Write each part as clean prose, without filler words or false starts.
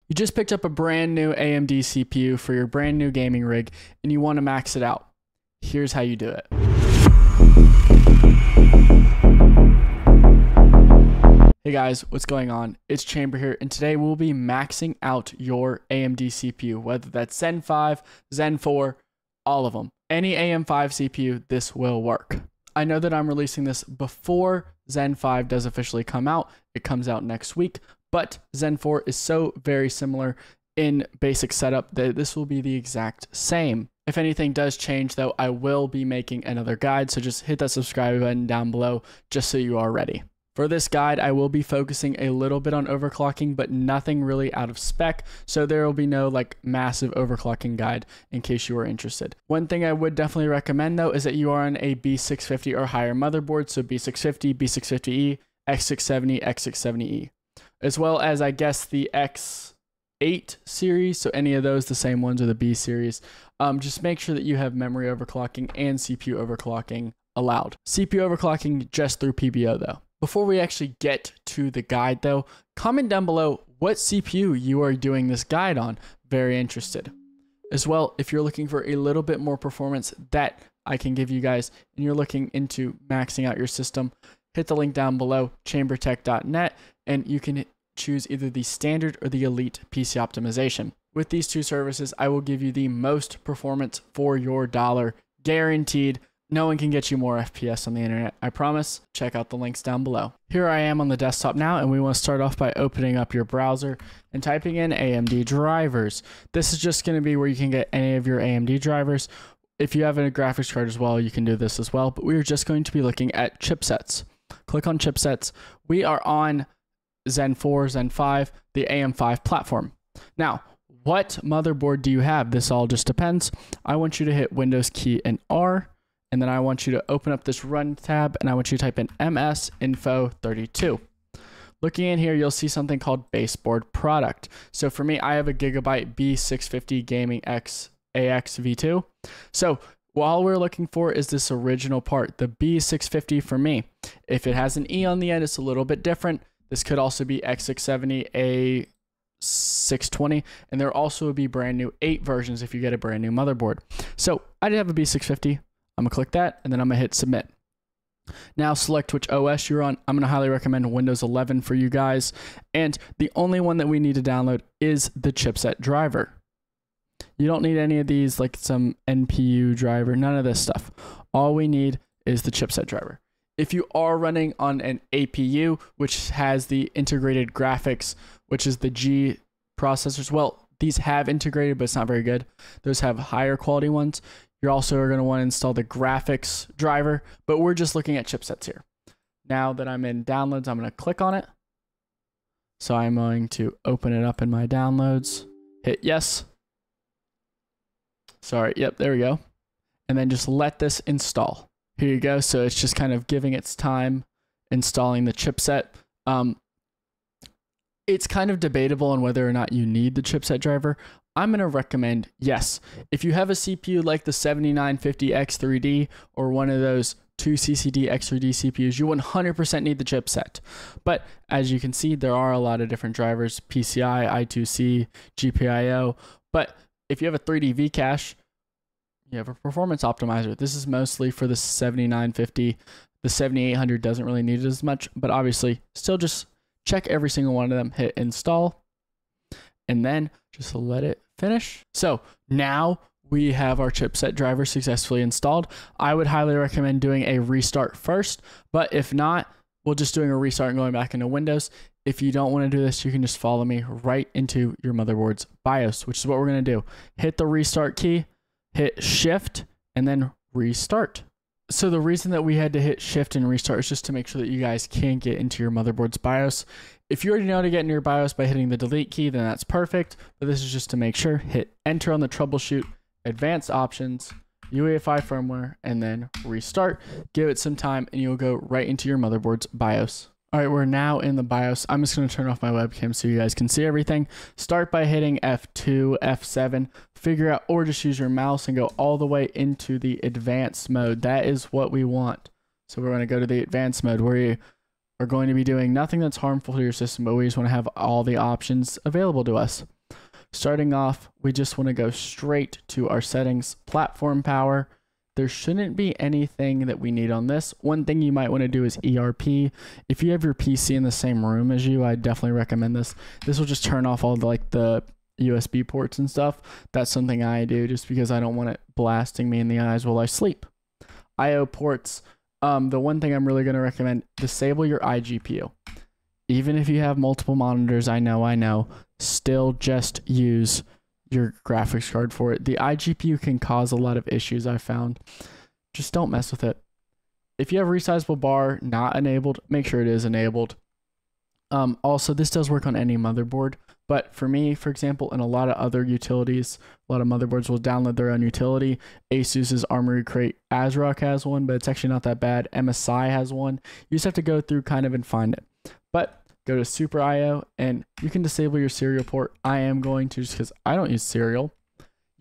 You just picked up a brand new AMD CPU for your brand new gaming rig and you want to max it out. Here's how you do it. Hey guys, what's going on? It's Chamber here, and today we'll be maxing out your AMD CPU, whether that's Zen 5, Zen 4, all of them. Any AM5 CPU, this will work. I know that I'm releasing this before Zen 5 does officially come out. It comes out next week, but Zen 4 is so very similar in basic setup that this will be the exact same. If anything does change though, I will be making another guide, so just hit that subscribe button down below just so you are ready. For this guide, I will be focusing a little bit on overclocking, but nothing really out of spec, so there will be no like massive overclocking guide in case you are interested. One thing I would definitely recommend though is that you are on a B650 or higher motherboard, so B650, B650E, X670, X670E, as well as I guess the X8 series, so any of those, the same ones, or the B series. Just make sure that you have memory overclocking and CPU overclocking allowed. CPU overclocking just through PBO though. Before we actually get to the guide though, comment down below what CPU you are doing this guide on. Very interested. As well, if you're looking for a little bit more performance that I can give you guys and you're looking into maxing out your system, hit the link down below, chambertech.net, and you can choose either the standard or the elite PC optimization. With these two services, I will give you the most performance for your dollar, guaranteed. No one can get you more FPS on the internet, I promise. Check out the links down below. Here I am on the desktop now, and we want to start off by opening up your browser and typing in AMD drivers. This is just going to be where you can get any of your AMD drivers. If you have a graphics card as well, you can do this as well, but we are just going to be looking at chipsets. Click on chipsets. We are on Zen 4, Zen 5, the AM5 platform. Now, what motherboard do you have? This all just depends. I want you to hit Windows key and R. And then I want you to open up this run tab and I want you to type in MS-Info32. Looking in here, you'll see something called baseboard product. So for me, I have a Gigabyte B650 Gaming X AX V2. So all we're looking for is this original part, the B650 for me. If it has an E on the end, it's a little bit different. This could also be X670, A620, and there also would be brand new 8 versions if you get a brand new motherboard. So I did have a B650. I'm gonna click that and then I'm gonna hit submit. Now select which OS you're on. I'm gonna highly recommend Windows 11 for you guys. And the only one that we need to download is the chipset driver. You don't need any of these like some NPU driver, none of this stuff. All we need is the chipset driver. If you are running on an APU, which has the integrated graphics, which is the G processors, well, these have integrated, but it's not very good. Those have higher quality ones. You're also going to want to install the graphics driver, but we're just looking at chipsets here. Now that I'm in downloads, I'm going to click on it. So I'm going to open it up in my downloads, hit yes. Sorry, yep, there we go. And then just let this install. Here you go. So it's just kind of giving its time installing the chipset. It's kind of debatable on whether or not you need the chipset driver. I'm going to recommend yes. If you have a CPU like the 7950X3D or one of those 2CCD X3D CPUs, you 100% need the chipset. But as you can see, there are a lot of different drivers, PCI, I2C, GPIO. But if you have a 3D V-cache, you have a performance optimizer. This is mostly for the 7950. The 7800 doesn't really need it as much, but obviously still just check every single one of them, hit install, and then just let it finish. So now we have our chipset driver successfully installed. I would highly recommend doing a restart first, but if not, we'll just doing a restart and going back into Windows. If you don't want to do this, you can just follow me right into your motherboard's BIOS, which is what we're going to do. Hit the restart key, hit shift, and then restart. So the reason that we had to hit shift and restart is just to make sure that you guys can get into your motherboard's BIOS. If you already know how to get into your BIOS by hitting the delete key, then that's perfect. But this is just to make sure. Hit enter on the troubleshoot, advanced options, UEFI firmware, and then restart. Give it some time and you'll go right into your motherboard's BIOS. All right, we're now in the BIOS. I'm just going to turn off my webcam so you guys can see everything. Start by hitting F2, F7, figure out, or just use your mouse and go all the way into the advanced mode. That is what we want. So we're going to go to the advanced mode where you are going to be doing nothing that's harmful to your system, but we just want to have all the options available to us. Starting off, we just want to go straight to our settings, platform power. There shouldn't be anything that we need on this. One thing you might want to do is ERP. If you have your PC in the same room as you, I definitely recommend this. This will just turn off all the USB ports and stuff. That's something I do just because I don't want it blasting me in the eyes while I sleep. IO ports. The one thing I'm really going to recommend, disable your iGPU. Even if you have multiple monitors, I know, still just use your graphics card for it. The iGPU can cause a lot of issues, I found. Just don't mess with it. If you have resizable bar not enabled, make sure it is enabled. Also, this does work on any motherboard, but for me, for example, and a lot of other utilities, a lot of motherboards will download their own utility. Asus's Armory Crate ASRock has one, but it's actually not that bad. MSI has one. You just have to go through kind of and find it. But go to Super IO and you can disable your serial port. I am going to just because I don't use serial.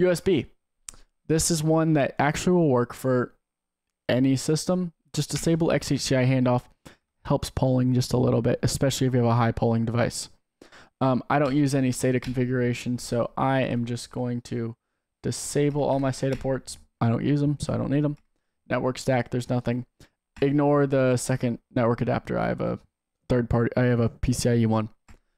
USB. This is one that actually will work for any system. Just disable XHCI handoff. Helps polling just a little bit, especially if you have a high polling device. I don't use any SATA configuration, so I am just going to disable all my SATA ports. I don't use them, so I don't need them. Network stack, there's nothing. Ignore the second network adapter. I have a third party, I have a PCIe one.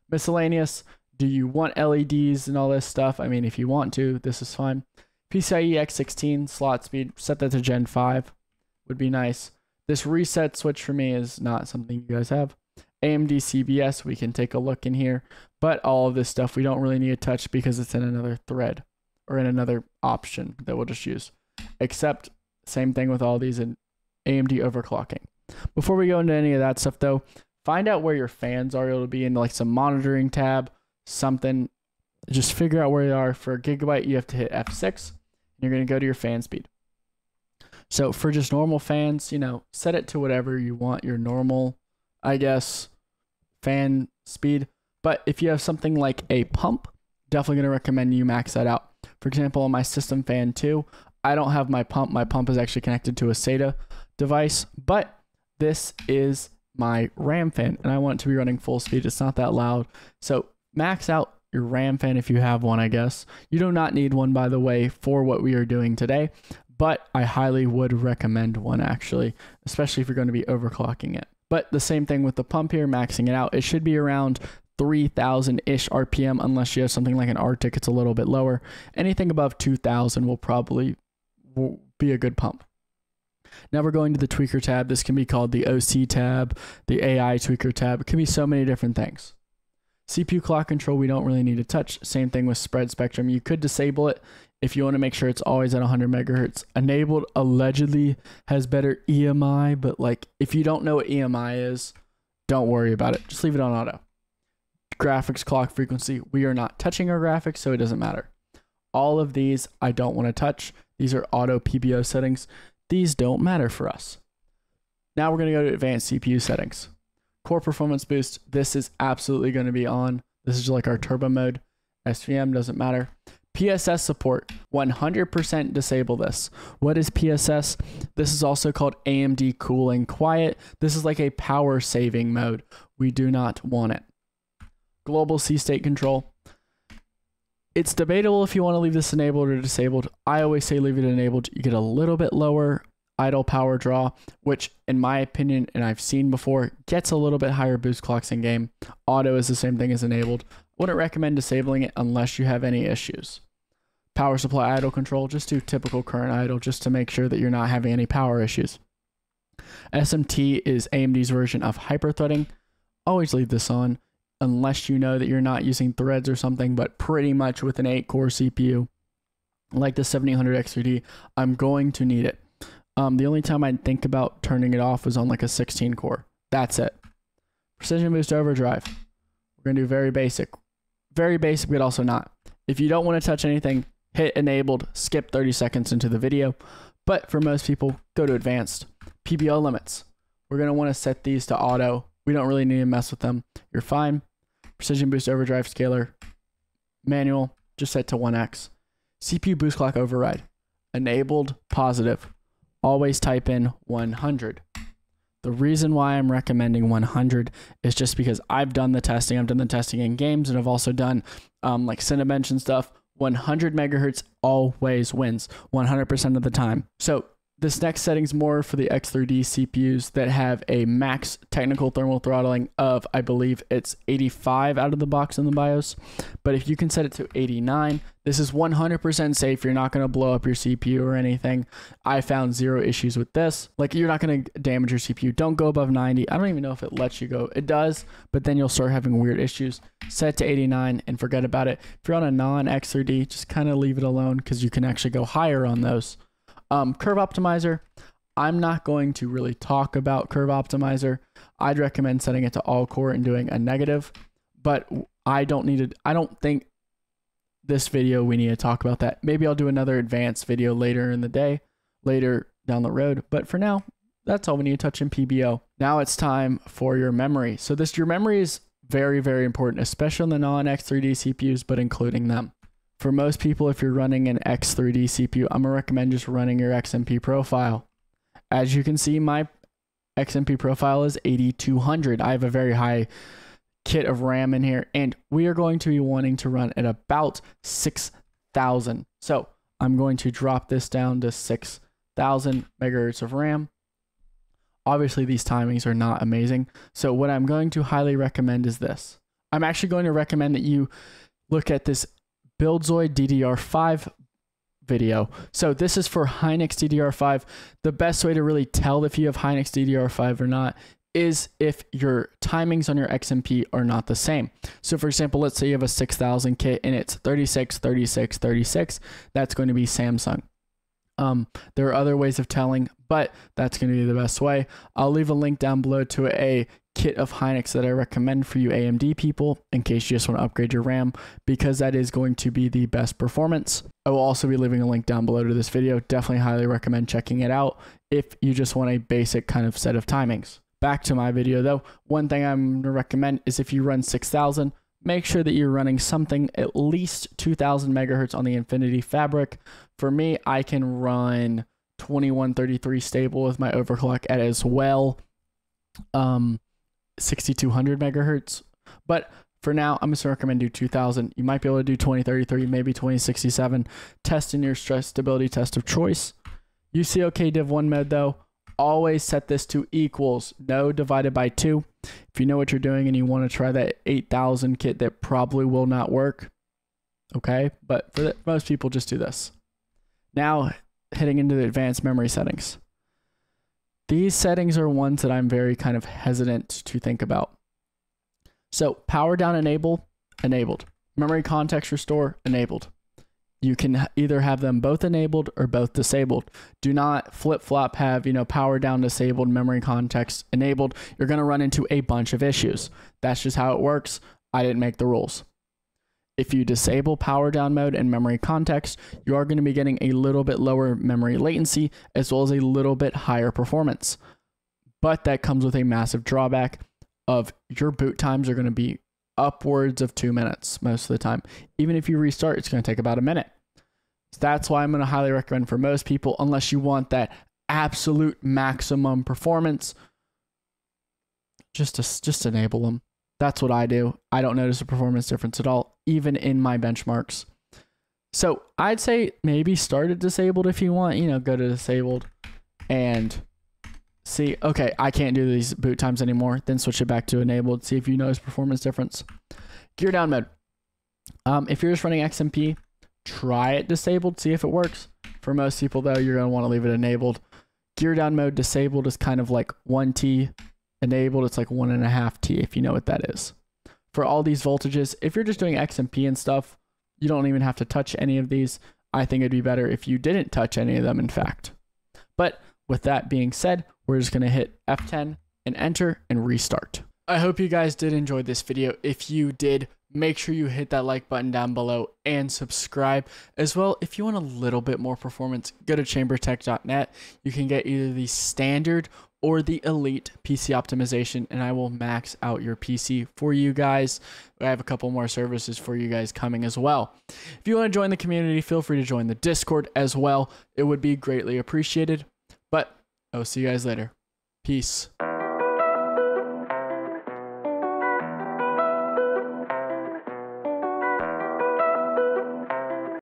Miscellaneous, do you want LEDs and all this stuff? I mean, if you want to, this is fine. PCIe X16 slot speed, set that to Gen 5 would be nice. This reset switch for me is not something you guys have. AMD CBS, we can take a look in here, but all of this stuff we don't really need to touch because it's in another thread or in another option that we'll just use. Except, same thing with all these in AMD overclocking. Before we go into any of that stuff though, find out where your fans are. It'll be in like some monitoring tab, something. Just figure out where they are. For a gigabyte, you have to hit F6. And you're going to go to your fan speed. So for just normal fans, set it to whatever you want, your normal, I guess, fan speed. But if you have something like a pump, definitely going to recommend you max that out. For example, on my System Fan 2, I don't have my pump. My pump is actually connected to a SATA device, but this is my RAM fan and I want it to be running full speed. It's not that loud. So max out your RAM fan if you have one, I guess. You do not need one, by the way, for what we are doing today, but I highly would recommend one actually, especially if you're going to be overclocking it. But the same thing with the pump here, maxing it out. It should be around 3,000-ish RPM unless you have something like an Arctic, it's a little bit lower. Anything above 2,000 will be a good pump. Now we're going to the tweaker tab. This can be called the OC tab, the AI tweaker tab. It can be so many different things. CPU clock control, we don't really need to touch. Same thing with spread spectrum. You could disable it if you want to make sure it's always at 100 megahertz. Enabled allegedly has better EMI, but like if you don't know what EMI is, don't worry about it. Just leave it on auto. Graphics clock frequency, we are not touching our graphics, so it doesn't matter. All of these I don't want to touch. These are auto PBO settings. These don't matter for us. Now we're going to go to advanced CPU settings. Core performance boost, this is absolutely going to be on. This is like our turbo mode. SVM doesn't matter. PSS support, 100% disable this. What is PSS? This is also called AMD cooling quiet. This is like a power saving mode. We do not want it. Global C state control. It's debatable if you want to leave this enabled or disabled. I always say leave it enabled. You get a little bit lower idle power draw, which in my opinion, and I've seen before, gets a little bit higher boost clocks in game. Auto is the same thing as enabled. Wouldn't recommend disabling it unless you have any issues. Power supply idle control, just do typical current idle just to make sure that you're not having any power issues. SMT is AMD's version of hyperthreading. Always leave this on unless you know that you're not using threads or something, but pretty much with an 8-core CPU like the 7800X3D, I'm going to need it. The only time I'd think about turning it off was on like a 16-core. That's it. Precision boost overdrive. We're going to do very basic, but also not. If you don't want to touch anything, hit enabled, skip 30 seconds into the video. But for most people, go to advanced. PBO limits. We're going to want to set these to auto. We don't really need to mess with them. You're fine. Precision boost overdrive scaler. Manual, just set to 1x. CPU boost clock override. Enabled, positive. Always type in 100. The reason why I'm recommending 100 is just because I've done the testing. I've done the testing in games, and I've also done like Cinebench and stuff, 100 megahertz always wins 100% of the time. So this next setting is more for the X3D CPUs that have a max technical thermal throttling of, I believe it's 85 out of the box in the BIOS. But if you can set it to 89, this is 100% safe. You're not going to blow up your CPU or anything. I found zero issues with this. Like, you're not going to damage your CPU. Don't go above 90. I don't even know if it lets you go. It does, but then you'll start having weird issues. Set to 89 and forget about it. If you're on a non-X3D, just kind of leave it alone because you can actually go higher on those. Curve optimizer, I'm not going to really talk about curve optimizer. I'd recommend setting it to all core and doing a negative, but I don't think this video we need to talk about that. Maybe I'll do another advanced video later in the day, later down the road, but for now, that's all we need to touch in PBO. Now it's time for your memory. So your memory is very, very important, especially on the non-X3D CPUs, but including them. For most people, if you're running an X3D CPU, I'm going to recommend just running your XMP profile. As you can see, my XMP profile is 8200. I have a very high kit of RAM in here, and we are going to be wanting to run at about 6,000. So I'm going to drop this down to 6,000 megahertz of RAM. Obviously, these timings are not amazing. So what I'm going to highly recommend is this. I'm actually going to recommend that you look at this Buildzoid DDR5 video. So this is for Hynix DDR5. The best way to really tell if you have Hynix DDR5 or not is if your timings on your XMP are not the same. So for example, let's say you have a 6,000 kit and it's 36, 36, 36. That's going to be Samsung. There are other ways of telling, but that's going to be the best way. I'll leave a link down below to a kit of Hynix that I recommend for you AMD people in case you just want to upgrade your RAM, because that is going to be the best performance. I will also be leaving a link down below to this video. Definitely highly recommend checking it out if you just want a basic kind of set of timings. Back to my video though, one thing I'm going to recommend is if you run 6,000, make sure that you're running something at least 2,000 megahertz on the Infinity Fabric. For me, I can run 2133 stable with my overclock at as well. 6,200 megahertz. But for now, I'm just going to recommend do 2,000. You might be able to do 2033, maybe 2067. Test in your stress stability test of choice. UCOK Div 1 mode though, always set this to equals, no divided by 2. If you know what you're doing and you want to try that 8,000 kit, that probably will not work. Okay, but for most people, just do this. Now, heading into the advanced memory settings. These settings are ones that I'm very kind of hesitant to think about. So, power down enabled. Memory context restore, enabled. You can either have them both enabled or both disabled. Do not flip-flop have, power down disabled, memory context enabled. You're going to run into a bunch of issues. That's just how it works. I didn't make the rules. If you disable power down mode and memory context, you are going to be getting a little bit lower memory latency as well as a little bit higher performance. But that comes with a massive drawback of your boot times are going to be upwards of 2 minutes most of the time. Even if you restart, it's going to take about a minute. So that's why I'm going to highly recommend for most people, unless you want that absolute maximum performance, just enable them. That's what I do. I don't notice a performance difference at all, even in my benchmarks. So I'd say maybe start at disabled if you want, go to disabled and see, okay, I can't do these boot times anymore. Then switch it back to enabled. See if you notice performance difference. Gear down mode. If you're just running XMP, try it disabled, see if it works. For most people though, you're going to want to leave it enabled. Gear down mode disabled is kind of like 1T. Enabled, it's like 1.5T if you know what that is. For all these voltages, if you're just doing XMP and stuff, you don't even have to touch any of these. I think it'd be better if you didn't touch any of them, in fact. But with that being said, we're just going to hit F10 and enter and restart. I hope you guys did enjoy this video. If you did, make sure you hit that like button down below and subscribe. As well, if you want a little bit more performance, go to ChamberTech.net. You can get either the standard or the elite PC optimization, and I will max out your PC for you guys. I have a couple more services for you guys coming as well. If you want to join the community, feel free to join the Discord as well. It would be greatly appreciated. But I'll see you guys later. Peace.